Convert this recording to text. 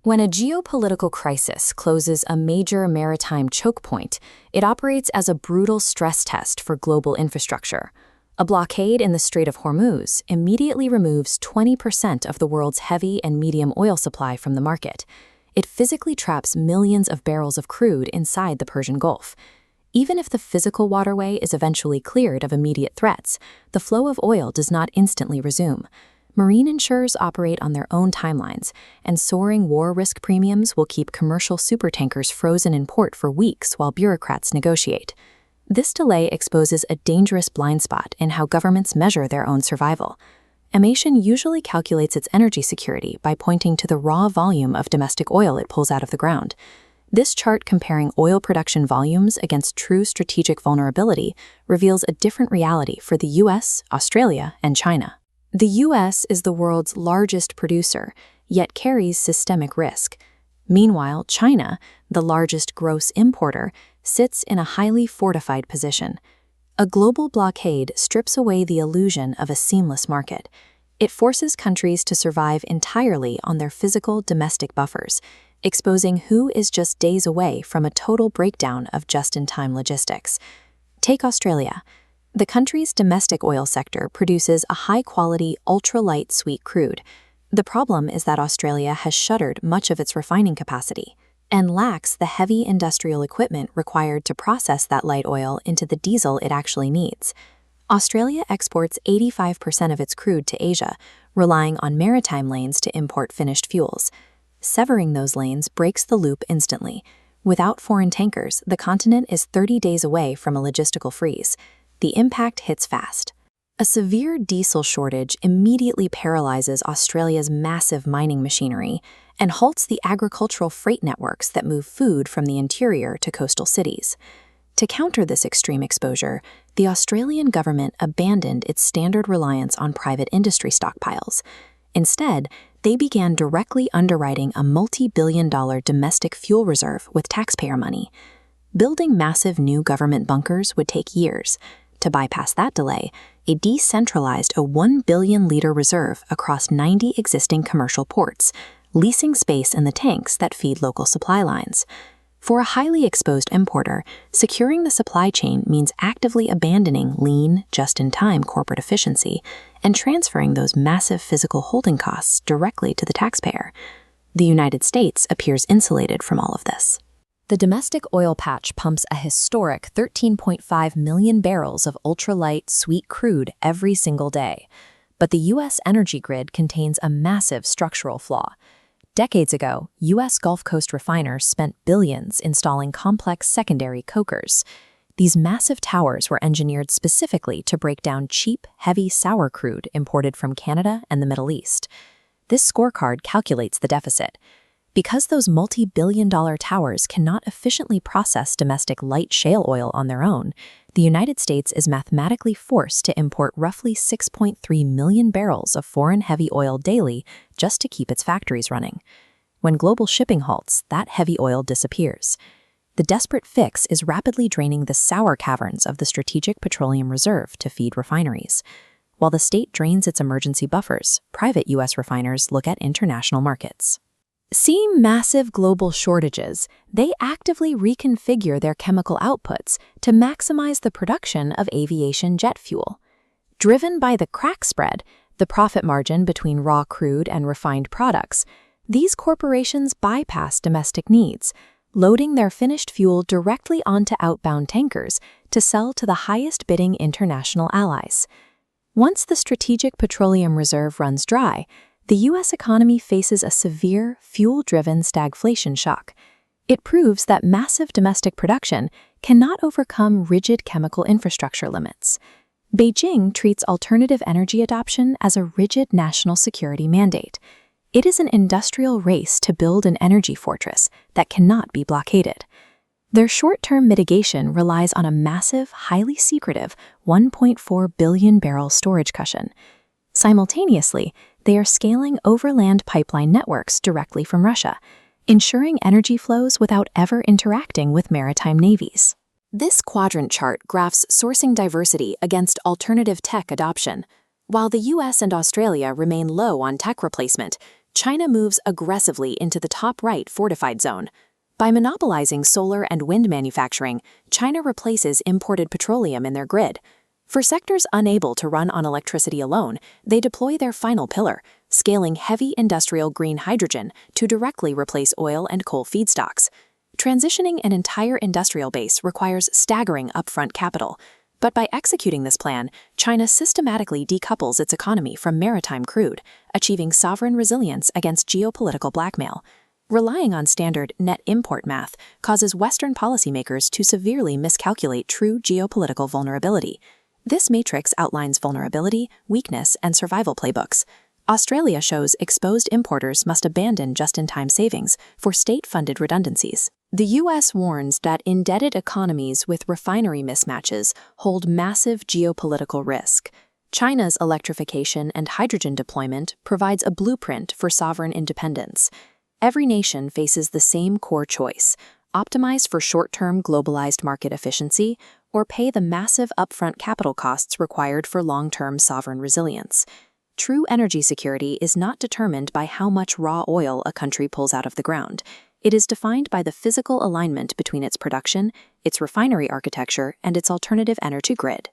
When a geopolitical crisis closes a major maritime chokepoint, it operates as a brutal stress test for global infrastructure. A blockade in the Strait of Hormuz immediately removes 20% of the world's heavy and medium oil supply from the market. It physically traps millions of barrels of crude inside the Persian Gulf. Even if the physical waterway is eventually cleared of immediate threats, the flow of oil does not instantly resume. Marine insurers operate on their own timelines, and soaring war risk premiums will keep commercial supertankers frozen in port for weeks while bureaucrats negotiate. This delay exposes a dangerous blind spot in how governments measure their own survival. Optimisation usually calculates its energy security by pointing to the raw volume of domestic oil it pulls out of the ground. This chart comparing oil production volumes against true strategic vulnerability reveals a different reality for the US, Australia, and China. The US is the world's largest producer, yet carries systemic risk. Meanwhile, China, the largest gross importer, sits in a highly fortified position. A global blockade strips away the illusion of a seamless market. It forces countries to survive entirely on their physical domestic buffers, exposing who is just days away from a total breakdown of just-in-time logistics. Take Australia. The country's domestic oil sector produces a high-quality, ultra-light sweet crude. The problem is that Australia has shuttered much of its refining capacity and lacks the heavy industrial equipment required to process that light oil into the diesel it actually needs. Australia exports 85% of its crude to Asia, relying on maritime lanes to import finished fuels. Severing those lanes breaks the loop instantly. Without foreign tankers, the continent is 30 days away from a logistical freeze. The impact hits fast. A severe diesel shortage immediately paralyzes Australia's massive mining machinery and halts the agricultural freight networks that move food from the interior to coastal cities. To counter this extreme exposure, the Australian government abandoned its standard reliance on private industry stockpiles. Instead, they began directly underwriting a multi-billion-dollar domestic fuel reserve with taxpayer money. Building massive new government bunkers would take years. To bypass that delay, it decentralized a 1 billion-liter reserve across 90 existing commercial ports, leasing space in the tanks that feed local supply lines. For a highly exposed importer, securing the supply chain means actively abandoning lean, just-in-time corporate efficiency and transferring those massive physical holding costs directly to the taxpayer. The United States appears insulated from all of this. The domestic oil patch pumps a historic 13.5 million barrels of ultralight, sweet crude every single day. But the U.S. energy grid contains a massive structural flaw. Decades ago, U.S. Gulf Coast refiners spent billions installing complex secondary cokers. These massive towers were engineered specifically to break down cheap, heavy sour crude imported from Canada and the Middle East. This scorecard calculates the deficit. Because those multi-billion-dollar towers cannot efficiently process domestic light shale oil on their own, the United States is mathematically forced to import roughly 6.3 million barrels of foreign heavy oil daily just to keep its factories running. When global shipping halts, that heavy oil disappears. The desperate fix is rapidly draining the sour caverns of the Strategic Petroleum Reserve to feed refineries. While the state drains its emergency buffers, private U.S. refiners look at international markets. Seeing massive global shortages, they actively reconfigure their chemical outputs to maximize the production of aviation jet fuel. Driven by the crack spread, the profit margin between raw crude and refined products, these corporations bypass domestic needs, loading their finished fuel directly onto outbound tankers to sell to the highest-bidding international allies. Once the Strategic Petroleum Reserve runs dry, the U.S. economy faces a severe, fuel-driven stagflation shock. It proves that massive domestic production cannot overcome rigid chemical infrastructure limits. Beijing treats alternative energy adoption as a rigid national security mandate. It is an industrial race to build an energy fortress that cannot be blockaded. Their short-term mitigation relies on a massive, highly secretive 1.4 billion barrel storage cushion. Simultaneously, they are scaling overland pipeline networks directly from Russia, ensuring energy flows without ever interacting with maritime navies. This quadrant chart graphs sourcing diversity against alternative tech adoption. While the US and Australia remain low on tech replacement, China moves aggressively into the top right fortified zone. By monopolizing solar and wind manufacturing, China replaces imported petroleum in their grid. For sectors unable to run on electricity alone, they deploy their final pillar, scaling heavy industrial green hydrogen to directly replace oil and coal feedstocks. Transitioning an entire industrial base requires staggering upfront capital. But by executing this plan, China systematically decouples its economy from maritime crude, achieving sovereign resilience against geopolitical blackmail. Relying on standard net import math causes Western policymakers to severely miscalculate true geopolitical vulnerability. This matrix outlines vulnerability, weakness, and survival playbooks. Australia shows exposed importers must abandon just-in-time savings for state-funded redundancies. The U.S. warns that indebted economies with refinery mismatches hold massive geopolitical risk. China's electrification and hydrogen deployment provides a blueprint for sovereign independence. Every nation faces the same core choice: optimize for short-term globalized market efficiency or pay the massive upfront capital costs required for long-term sovereign resilience. True energy security is not determined by how much raw oil a country pulls out of the ground. It is defined by the physical alignment between its production, its refinery architecture, and its alternative energy grid.